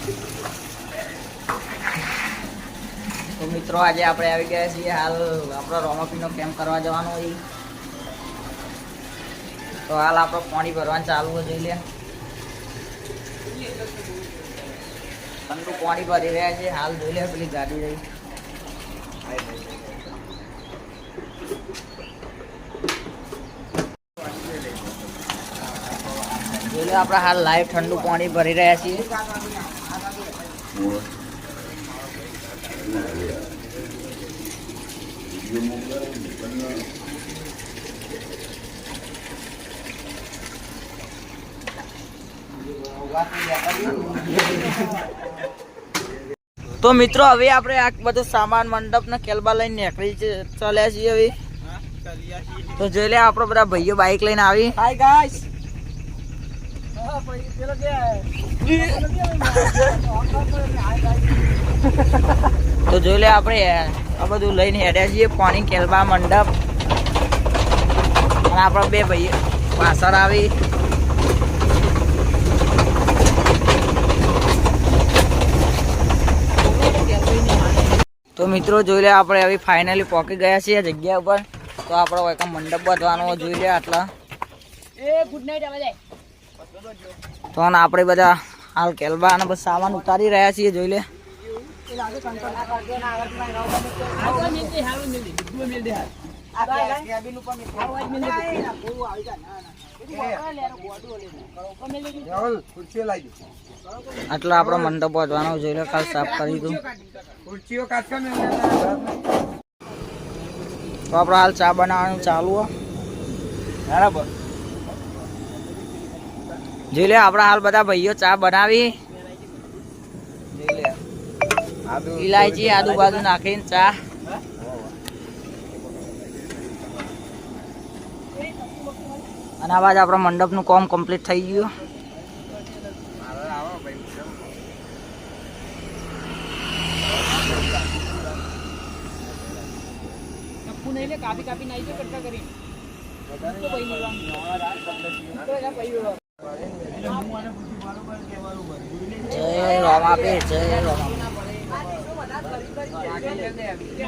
તો મિત્રો આજે આપણે આવી ગયા છીએ હાલ આપણો રોમાપીનો કેમ્પ કરવા જવાનો હોય. તો હાલ આપણો પાણી ભરવાનું ચાલુ જોઈ લે. ઠંડુ પાણી ભરી રહ્યા છે હાલ જોઈ લે પેલી ગાડી રહી. જોઈ લે આપણે હાલ લાઈવ ઠંડુ પાણી ભરી રહ્યા છીએ. તો મિત્રો હવે આપણે આ બધું સામાન મંડપ ને કેલબા લઈને નીકળી ચાલ્યા છીએ હવે. તો જોઈ લે આપણો બધા ભાઈઓ બાઈક લઈને આવી. Hi guys. તો જોઈ લે આપણે આ બધું લઈને હેડ્યા છીએ પાણી કેલબા મંડપ. અને આપણા બે ભાઈઓ પાછળ આવી. તો મિત્રો જોઈ લે આપણે હવે ફાઇનલી પહોંચી ગયા છીએ જગ્યા ઉપર. તો આપણો એક મંડપ બાંધવાનો જોઈ લે આટલા. ગુડ નાઇટ આવે જાય. તો આપણે બધા હાલ કેલબા અને બસ સામાન ઉતારી રહ્યા છીએ જોઈ લે. આટલા આપણો મંડપ બાંધવાનો જોઈ લે. કાલ સાફ કરી દઉં. તો આપણે હાલ ચા બનાવવાનું ચાલુ બરાબર. જોઈ લે આપણા હાલ બધા ભાઈઓ ચા બનાવી. ઇલાયચી આદુ બાજુ નાખીને ચા. અને આ બાજુ આપણા મંડપનું કામ કમ્પ્લીટ થઈ ગયું. કાપી કાપી નાઈ જો કટકા કરી.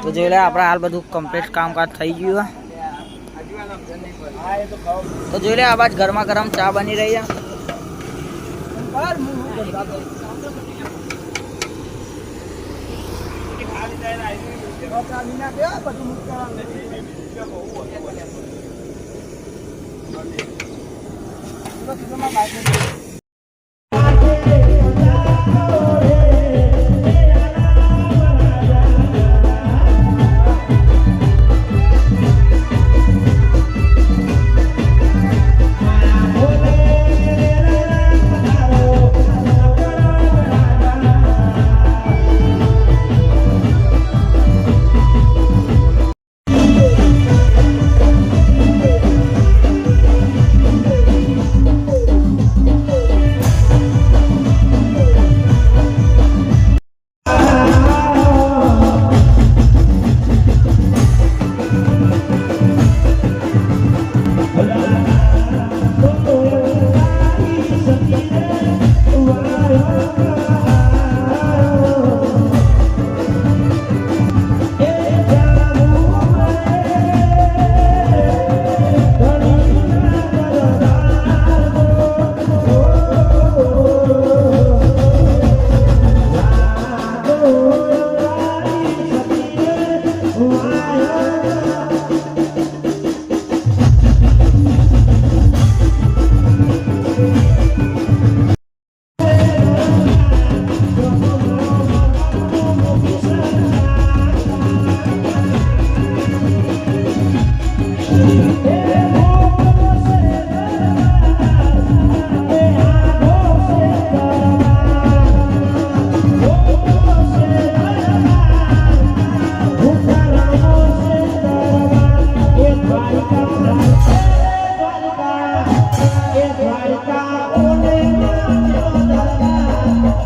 તો જોઈ લે આપણે હાલ બધું કમ્પ્લીટ કામકાજ થઈ ગયું. તો જોઈ લે આ બાજુ ગરમા ગરમ ચા બની રહી છે.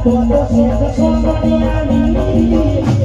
Cuando siento somebody I need